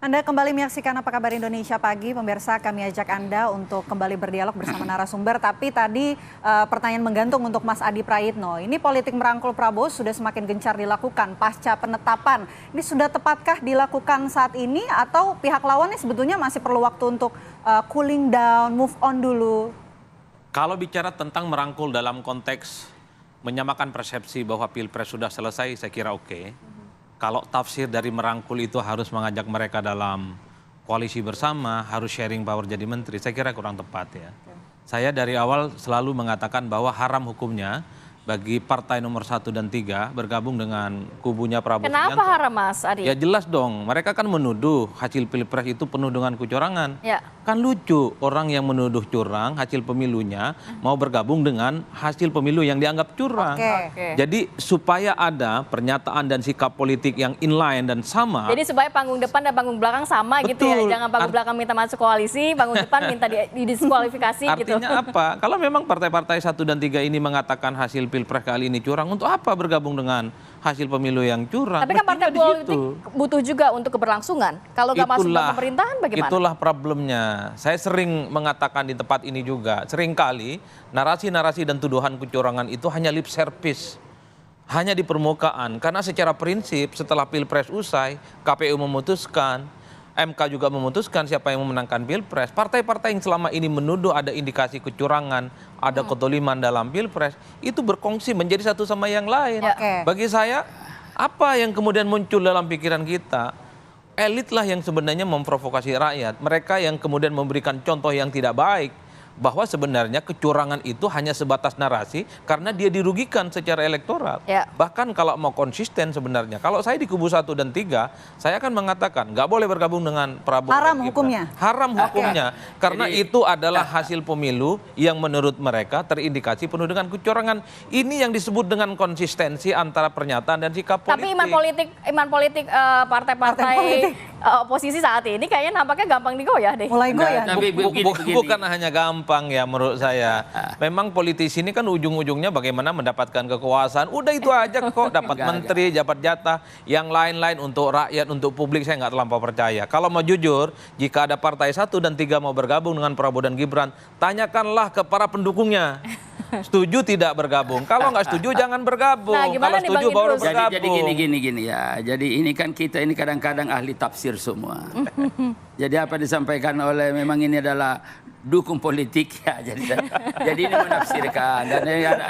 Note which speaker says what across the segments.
Speaker 1: Anda kembali menyaksikan Apa Kabar Indonesia Pagi. Pemirsa, kami ajak Anda untuk kembali berdialog bersama narasumber. Tapi tadi pertanyaan menggantung untuk Mas Adi Prayitno. Ini politik merangkul Prabowo sudah semakin gencar dilakukan pasca penetapan. Ini sudah tepatkah dilakukan saat ini atau pihak lawannya sebetulnya masih perlu waktu untuk cooling down, move on dulu?
Speaker 2: Kalau bicara tentang merangkul dalam konteks menyamakan persepsi bahwa Pilpres sudah selesai, saya kira oke. Kalau tafsir dari merangkul itu harus mengajak mereka dalam koalisi bersama, harus sharing power jadi menteri, saya kira kurang tepat ya. Saya dari awal selalu mengatakan bahwa haram hukumnya bagi partai nomor 1 dan 3 bergabung dengan kubunya Prabowo Subianto.
Speaker 3: Kenapa haram, Mas Adi?
Speaker 2: Ya jelas dong, mereka kan menuduh hasil Pilpres itu penuh dengan kecurangan.
Speaker 3: Ya.
Speaker 2: Kan lucu orang yang menuduh curang hasil pemilunya mau bergabung dengan hasil pemilu yang dianggap curang.
Speaker 1: Oke.
Speaker 2: Jadi supaya ada pernyataan dan sikap politik yang inline dan sama.
Speaker 3: Jadi supaya panggung depan dan panggung belakang sama gitu ya.
Speaker 2: Betul.
Speaker 3: Jangan panggung belakang minta masuk koalisi, panggung depan minta didiskualifikasi gitu.
Speaker 2: Artinya apa? Kalau memang partai-partai 1 dan 3 ini mengatakan hasil Pilpres kali ini curang, untuk apa bergabung dengan hasil pemilu yang curang?
Speaker 3: Tapi kan partai
Speaker 2: Mestinya di
Speaker 3: politik
Speaker 2: situ.
Speaker 3: butuh juga untuk keberlangsungan. Kalau nggak masuk dalam pemerintahan bagaimana?
Speaker 2: Itulah problemnya. Saya sering mengatakan di tempat ini juga, seringkali narasi-narasi dan tuduhan kecurangan itu hanya lip service. Hanya di permukaan. Karena secara prinsip setelah Pilpres usai, KPU memutuskan, MK juga memutuskan siapa yang memenangkan Pilpres. Partai-partai yang selama ini menuduh ada indikasi kecurangan, ada ketoliman dalam Pilpres, itu berkongsi menjadi satu sama yang lain.
Speaker 1: Oke.
Speaker 2: Bagi saya, apa yang kemudian muncul dalam pikiran kita? Elit lah yang sebenarnya memprovokasi rakyat. Mereka yang kemudian memberikan contoh yang tidak baik. Bahwa sebenarnya kecurangan itu hanya sebatas narasi karena dia dirugikan secara elektoral.
Speaker 3: Ya.
Speaker 2: Bahkan kalau mau konsisten sebenarnya. Kalau saya di kubu 1 dan 3, saya akan mengatakan nggak boleh bergabung dengan Prabowo.
Speaker 1: Haram
Speaker 2: dan Gibran.
Speaker 1: hukumnya?
Speaker 2: Haram hukumnya. Karena
Speaker 4: Jadi,
Speaker 2: itu adalah hasil pemilu yang menurut mereka terindikasi penuh dengan kecurangan. Ini yang disebut dengan konsistensi antara pernyataan dan sikap politik.
Speaker 3: Tapi iman politik partai-partai oposisi saat ini kayaknya nampaknya gampang digoyah deh.
Speaker 1: Mulai goyah.
Speaker 4: Tapi begini.
Speaker 2: Bukan hanya gampang ya menurut saya. Memang politisi ini kan ujung-ujungnya bagaimana mendapatkan kekuasaan. Udah itu aja kok, dapat menteri, dapat jatah. Yang lain-lain untuk rakyat, untuk publik saya nggak terlampau percaya. Kalau mau jujur, jika ada partai 1 dan 3 mau bergabung dengan Prabowo dan Gibran, tanyakanlah ke para pendukungnya. Setuju tidak bergabung? Kalau nggak setuju jangan bergabung.
Speaker 3: Nah, gimana
Speaker 2: Kalau
Speaker 3: nih,
Speaker 2: setuju
Speaker 3: Bang
Speaker 2: baru
Speaker 3: Idrus?
Speaker 2: bergabung.
Speaker 4: Jadi gini ya. Jadi ini kan kita ini kadang-kadang ahli tafsir semua. Jadi apa disampaikan oleh memang ini adalah dukung politik ya. Jadi ini menafsirkan dan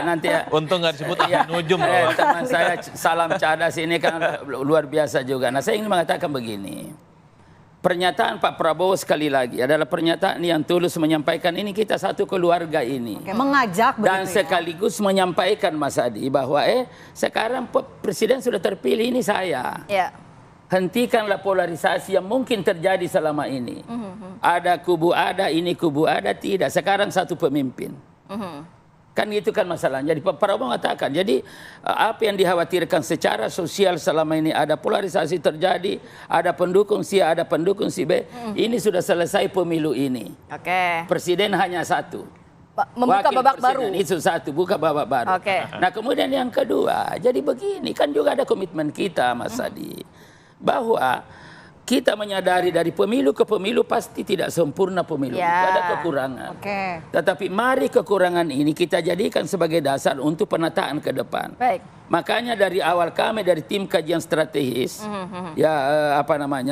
Speaker 4: nanti
Speaker 2: Untung nggak disebut ahli nujum.
Speaker 4: teman saya Salam Cadas ini kan luar biasa juga. Nah, saya ingin mengatakan begini. Pernyataan Pak Prabowo sekali lagi adalah pernyataan yang tulus menyampaikan ini kita satu keluarga ini.
Speaker 1: Oke, mengajak
Speaker 4: Dan
Speaker 1: begitu ya.
Speaker 4: sekaligus menyampaikan Mas Adi bahwa sekarang presiden sudah terpilih ini saya.
Speaker 3: Ya.
Speaker 4: Hentikanlah polarisasi yang mungkin terjadi selama ini. Ada kubu ada, ini kubu ada, tidak. Sekarang satu pemimpin. Kan itu kan masalahnya. Jadi Pak Prabowo mengatakan, jadi apa yang dikhawatirkan secara sosial selama ini ada polarisasi terjadi, ada pendukung si A, ada pendukung si B. Ini sudah selesai pemilu ini.
Speaker 3: Oke.
Speaker 4: Presiden hanya satu.
Speaker 3: Membuka
Speaker 4: Wakil
Speaker 3: babak baru.
Speaker 4: presiden itu satu, buka babak baru.
Speaker 3: Oke.
Speaker 4: Nah kemudian yang kedua, jadi begini, kan juga ada komitmen kita Mas Adi. Bahwa kita menyadari dari pemilu ke pemilu pasti tidak sempurna pemilu.
Speaker 3: Ya.
Speaker 4: Itu ada kekurangan.
Speaker 1: Oke.
Speaker 4: Tetapi mari kekurangan ini kita jadikan sebagai dasar untuk penataan ke depan.
Speaker 3: Baik.
Speaker 4: Makanya dari awal kami dari tim kajian strategis,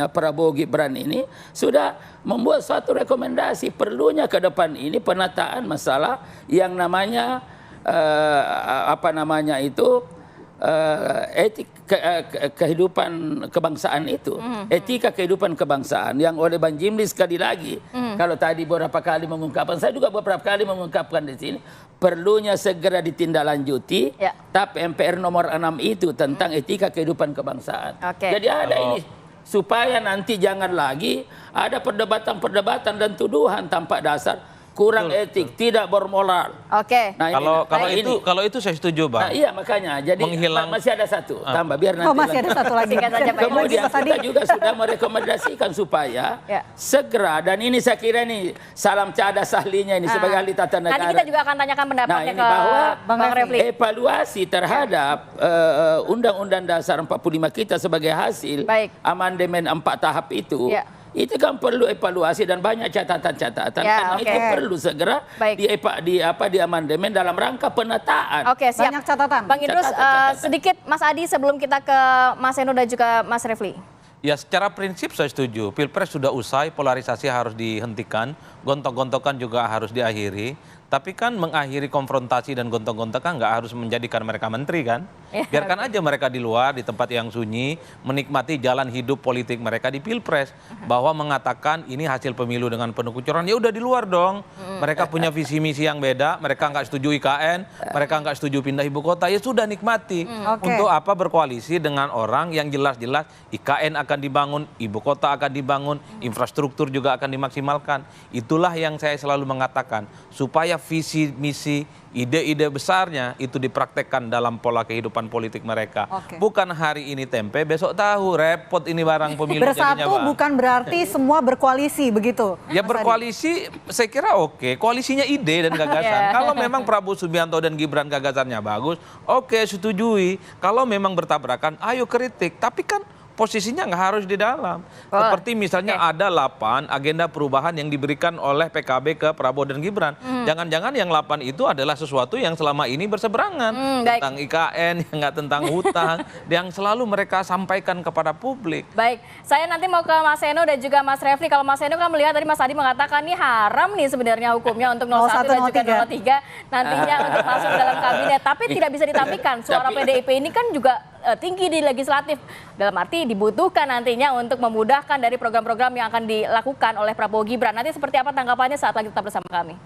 Speaker 4: Prabowo Gibran ini sudah membuat suatu rekomendasi perlunya ke depan ini penataan masalah yang namanya etik kehidupan kebangsaan itu, etika kehidupan kebangsaan yang oleh Bang Jimli sekali lagi, kalau tadi beberapa kali mengungkapkan, saya juga beberapa kali mengungkapkan di sini, perlunya segera ditindaklanjuti,
Speaker 3: Ya.
Speaker 4: TAP MPR nomor 6 itu tentang etika kehidupan kebangsaan.
Speaker 3: Oke.
Speaker 4: Jadi ada ini supaya nanti jangan lagi ada perdebatan-perdebatan dan tuduhan tanpa dasar kurang etik, tidak bermoral.
Speaker 3: Oke.
Speaker 4: Nah,
Speaker 2: Kalau itu saya setuju, Bang.
Speaker 4: Nah, iya makanya. Jadi masih ada satu tambah biar nanti.
Speaker 1: Masih ada satu lagi.
Speaker 3: Singkat saja, Pak.
Speaker 4: Kemudian kita juga sudah merekomendasikan supaya segera, dan ini saya kira ini salam cadas ahlinya ini sebagai ahli tata negara.
Speaker 3: Nanti kita juga akan tanyakan pendapatnya
Speaker 4: ini
Speaker 3: ke
Speaker 4: bahwa
Speaker 3: Bang Refli.
Speaker 4: evaluasi terhadap Undang-Undang Dasar 45 kita sebagai hasil amandemen 4 tahap itu. Itu kan perlu evaluasi dan banyak catatan-catatan. Karena itu perlu segera di amandemen dalam rangka penataan.
Speaker 3: Oke, siap.
Speaker 1: Banyak catatan.
Speaker 3: Bang Idrus, sedikit Mas Adi sebelum kita ke Mas Eno dan juga Mas Refli.
Speaker 2: Ya, secara prinsip saya setuju. Pilpres sudah usai, polarisasi harus dihentikan, gontok-gontokan juga harus diakhiri. Tapi kan mengakhiri konfrontasi dan gontok-gontokan nggak harus menjadikan mereka menteri kan. Biarkan aja mereka di luar, di tempat yang sunyi, menikmati jalan hidup politik mereka di Pilpres. Bahwa mengatakan ini hasil pemilu dengan penuh kecurangan, ya udah di luar dong. Mereka punya visi misi yang beda, mereka nggak setuju IKN, mereka nggak setuju pindah ibu kota, ya sudah nikmati. Untuk apa berkoalisi dengan orang yang jelas-jelas IKN akan dibangun, ibu kota akan dibangun, infrastruktur juga akan dimaksimalkan. Itulah yang saya selalu mengatakan, supaya visi misi ide-ide besarnya itu dipraktekkan dalam pola kehidupan politik mereka. Bukan hari ini tempe, besok tahu, repot ini barang pemilu jadinya,
Speaker 1: Bersatu
Speaker 2: Bang.
Speaker 1: bukan berarti semua berkoalisi begitu.
Speaker 2: Ya berkoalisi saya kira oke, koalisinya ide dan gagasan. Kalau memang Prabowo Subianto dan Gibran gagasannya bagus, oke setujui. Kalau memang bertabrakan, ayo kritik. Tapi kan posisinya nggak harus di dalam. Seperti misalnya ada 8 agenda perubahan yang diberikan oleh PKB ke Prabowo dan Gibran. Jangan-jangan yang 8 itu adalah sesuatu yang selama ini berseberangan. Tentang IKN, yang nggak tentang hutang, yang selalu mereka sampaikan kepada publik.
Speaker 3: Baik, saya nanti mau ke Mas Eno dan juga Mas Refli. Kalau Mas Eno kan melihat tadi Mas Adi mengatakan ini haram nih sebenarnya hukumnya untuk 01 dan juga 03 nantinya untuk masuk dalam kabinet. Tapi tidak bisa ditafikan, suara PDIP ini kan juga tinggi di legislatif. Dalam arti dibutuhkan nantinya untuk memudahkan dari program-program yang akan dilakukan oleh Prabowo Gibran. Nanti seperti apa tanggapannya saat lagi tetap bersama kami.